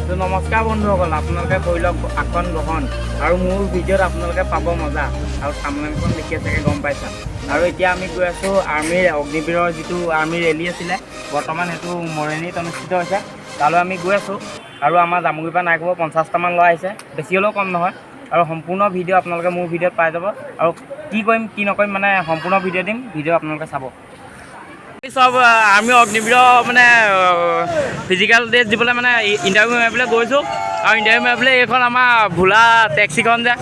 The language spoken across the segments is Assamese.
তো নমস্কাৰ বন্ধুসকল, আপোনালোকে কৰি লওক আসন গ্ৰহণ আৰু মোৰ ভিডিঅ'ত আপোনালোকে পাব মজা আৰু থাম্বনেইলখন দেখি চাগে গম পাইছা। আৰু এতিয়া আমি গৈ আছোঁ আৰ্মিৰ অগ্নিবীৰৰ যিটো আৰ্মিৰ ৰেলী আছিলে, বৰ্তমান সেইটো মৰণিত অনুষ্ঠিত হৈছে, তালৈ আমি গৈ আছোঁ। আৰু আমাৰ জামুগুৰিৰ পৰা নাই ক'ব 50টামান ল'ৰা আহিছে, বেছি হ'লেও কম নহয়। আৰু সম্পূৰ্ণ ভিডিঅ' আপোনালোকে মোৰ ভিডিঅ'ত পাই যাব। আৰু কি কৰিম কি নকৰিম মানে সম্পূৰ্ণ ভিডিঅ' দিম, ভিডিঅ' আপোনালোকে চাব। সব আৰ্মি অগ্নিবীৰৰ মানে ফিজিকেল টেষ্ট দিবলৈ মানে ইণ্টাৰভিউ মাৰিবলৈ গৈছোঁ। আৰু ইণ্টাৰভিউ মাৰিবলৈ এইখন আমাৰ ভোলা টেক্সিখন যে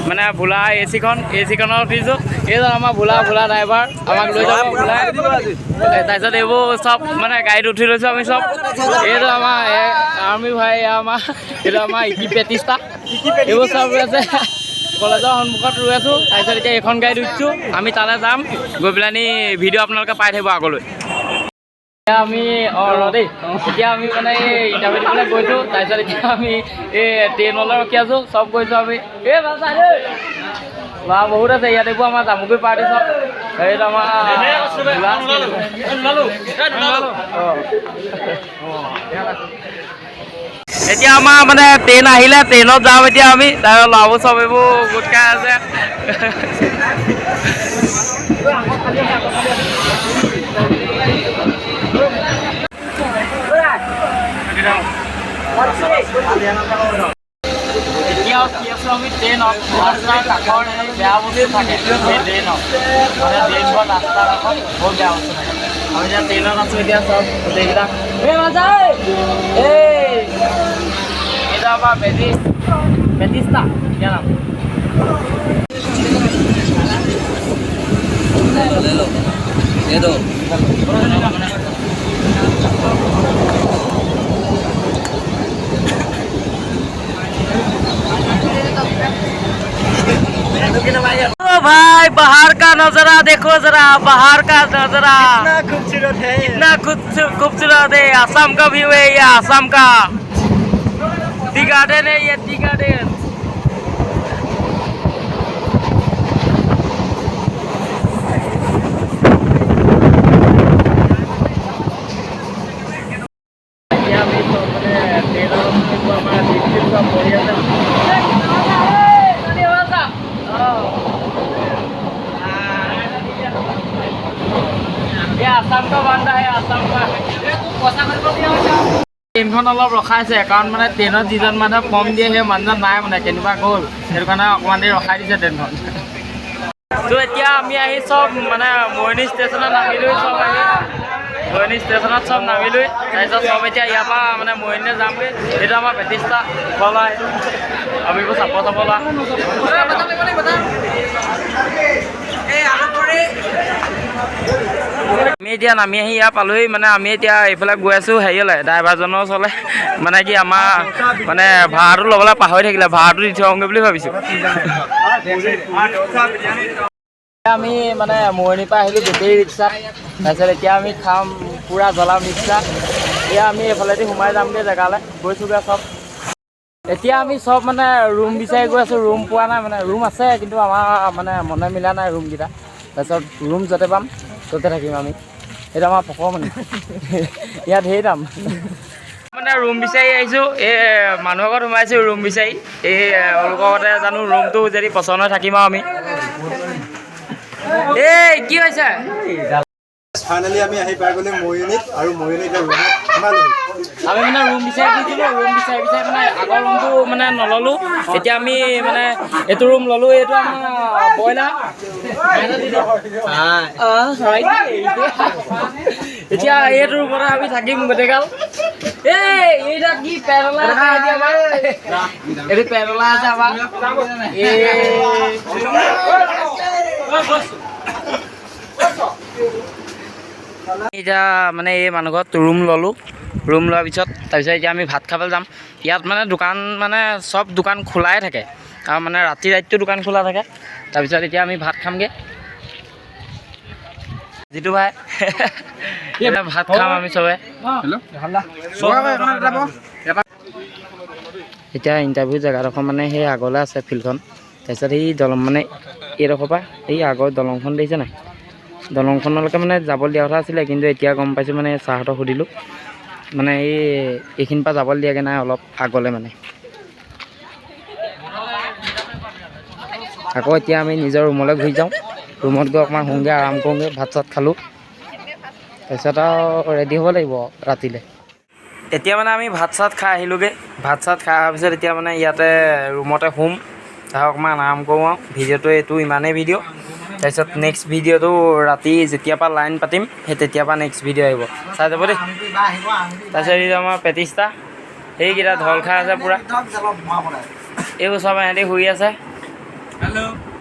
মানে ভোলা এ চিখনত উঠিছোঁ। এইজন আমাৰ ভোলা ড্ৰাইভাৰ, আমাক লৈ যাব ভোলাই। তাৰপিছত এইবোৰ চব মানে গাড়ীত উঠি লৈছোঁ আমি চব। এইটো আমাৰ আৰ্মি ভাই, এইটো আমাৰ ইকিপেটিষ্টা, এইবোৰ চব ৰৈ আছে কলেজৰ সন্মুখত ৰৈ আছোঁ। তাৰপিছত এতিয়া এইখন গাড়ীত উঠিছোঁ, আমি তালৈ যাম, গৈ পেলাইনি ভিডিঅ' আপোনালোকে পাই থাকিব আগলৈ। এতিয়া আমি দেই এতিয়া আমি মানে এই ইণ্টাৰভিউ দিবলৈ গৈছোঁ। তাৰপিছত এতিয়া আমি এই ট্ৰেইনলৈ ৰখি আছোঁ, চব গৈছোঁ আমি। ল'ৰা বহুত আছে ইয়াত, এইবোৰ আমাৰ জামুগুৰি পাৰ্টি চব। এইটো আমাৰ এতিয়া আমাৰ মানে ট্ৰেইন আহিলে, ট্ৰেইনত যাম এতিয়া আমি। তাৰপিছত ল'ৰাবোৰ চব এইবোৰ গোট খাই আছে। এতিয়াও কি আছোঁ আমি ট্ৰেইনত, ৰাস্তাৰ কাষৰ বেয়া বস্তু থাকে ট্ৰেইনত, মানে ট্ৰেইনখন ৰাস্তাৰ কাষত বহুত বেয়া বস্তু থাকে। আমি এতিয়া ট্ৰেইনত আছোঁ, এতিয়া চব গোটেইকেইটা এইটো আমাৰ বেটিষ্টা क्या नाम ये दो भाई बाहर का नजारा देखो जरा, बाहर का नजारा कितना खूबसूरत है। आसाम का व्यू है ये, आसाम का टी गार्डन है ये, टी गार्डन। आसाम का बांधा है, आसाम का ট্ৰেইনখন অলপ ৰখাইছে, কাৰণ মানে ট্ৰেইনত যিজন মানুহে কম দিয়ে সেই মানুহজন নাই, মানে কেনিবা গ'ল, সেইটো কাৰণে অকণমান দেৰি ৰখাই দিছে ট্ৰেইনখন। তো এতিয়া আমি আহি চব মানে মৰণি ষ্টেচনত নামিলোঁ, চব আহি মৰণি ষ্টেচনত চব নামিলোঁ। তাৰপিছত চব এতিয়া ইয়াৰ পৰা মানে মৰণিলৈ যামগৈ। এইটো আমাৰ বেটিষ্টা ওপৰলৈ আমি এইবোৰ চাব লোৱা। আমি এতিয়া নামি আহি ইয়াৰ পালোহি, মানে আমি এতিয়া এইফালে গৈ আছোঁ হেৰিয়লৈ, ড্ৰাইভাৰজনৰ ওচৰলৈ। মানে কি আমাৰ মানে ভাড়াটো ল'বলৈ পাহৰি থাকিলে, ভাড়াটো দি থৈ আহোঁগৈ বুলি ভাবিছোঁ। আমি মানে মৰণিৰ পৰা আহিলোঁ বেটেৰী ৰিক্সাত, তাৰপিছত এতিয়া আমি খাম পূৰা জ্বলাম ৰিক্সা। এতিয়া আমি এইফালেদি সোমাই যামগৈ জেগালৈ, গৈছোঁগৈ চব। এতিয়া আমি চব মানে ৰুম বিচাৰি গৈ আছোঁ, ৰুম পোৱা নাই, মানে ৰুম আছে কিন্তু আমাৰ মানে মনে মিলা নাই ৰুমকেইটা। তাৰপিছত ৰুম য'তে পাম ত'তে থাকিম আমি। এইটো আমাৰ পকৰ মানে ইয়াত ঢেৰ দাম। মানে ৰুম বিচাৰি আহিছোঁ, এই মানুহৰ ঘৰত সোমাইছোঁ ৰুম বিচাৰি। এই তেওঁলোকৰ ঘৰতে জানো ৰুমটো যদি পচন্দ হয় থাকিম আৰু আমি। এই কি হৈছে? ফাইনেলি আমি আহি পাই গ'লো মৰিয়নিত, আৰু মৰিয়নিত ৰুমত সোমালোঁ। আমি মানে ৰুম বিচাৰি দিছিলোঁ, ৰুম বিচাৰি মানে আগৰ ৰুমটো মানে নল'লোঁ। এতিয়া আমি মানে এইটো ৰুম ল'লোঁ, এইটো আমাৰ ব্ৰইলাৰ। এতিয়া এইটো ৰুমতে আমি থাকিম গোটেইগাল। এইটা কি পেৰলা আছে আমাৰ, এইটো পেৰলা আছে আমাৰ। এতিয়া মানে এই মানুহ ঘৰত ৰুম ল'লোঁ, ৰুম লোৱাৰ পিছত তাৰপিছত এতিয়া আমি ভাত খাবলৈ যাম। ইয়াত মানে দোকান মানে চব দোকান খোলাই থাকে, আৰু মানে ৰাতিটো দোকান খোলা থাকে। তাৰপিছত এতিয়া আমি ভাত খামগৈ। যিটো ভাই ভাত খাম আমি চবে। এতিয়া ইণ্টাৰভিউ জেগাডোখৰ মানে সেই আগলৈ আছে ফিল্ডখন। তাৰপিছত এই দলং মানে এইডোখৰ পৰা এই আগৰ দলংখন দেখিছে নাই, দলংখনলৈকে মানে যাব দিয়া কথা আছিলে, কিন্তু এতিয়া গম পাইছোঁ মানে ছাৰহঁতক সুধিলোঁ মানে এইখিনিৰ পৰা যাবলৈ দিয়াকৈ নাই অলপ আগলৈ মানে। আকৌ এতিয়া আমি নিজৰ ৰুমলৈ ঘূৰি যাওঁ। ৰুমত গৈ অকণমান শুওঁগৈ, আৰাম কৰোঁগৈ, ভাত চাত খালোঁ। তাৰপিছত আৰু ৰেডি হ'ব লাগিব ৰাতিলৈ। এতিয়া মানে আমি ভাত চাত খাই আহিলোঁগৈ। ভাত চাত খাই অহাৰ পিছত এতিয়া মানে ইয়াতে ৰুমতে শুম, তাৰ অকণমান আৰাম কৰোঁ আৰু। ভিডিঅ'টো এইটো ইমানেই ভিডিঅ'। তাৰপিছত নেক্সট ভিডিঅ'টো ৰাতি যেতিয়াৰ পৰা লাইন পাতিম সেই তেতিয়াৰ পৰা নেক্সট ভিডিঅ' আহিব, চাই যাব দেই। তাৰপিছত এইটো আমাৰ পেটিষ্টা, সেইকেইটা ঢল খাই আছে পূৰা। এইবোৰ চব সিহঁতি শুই আছে। হেল্ল'।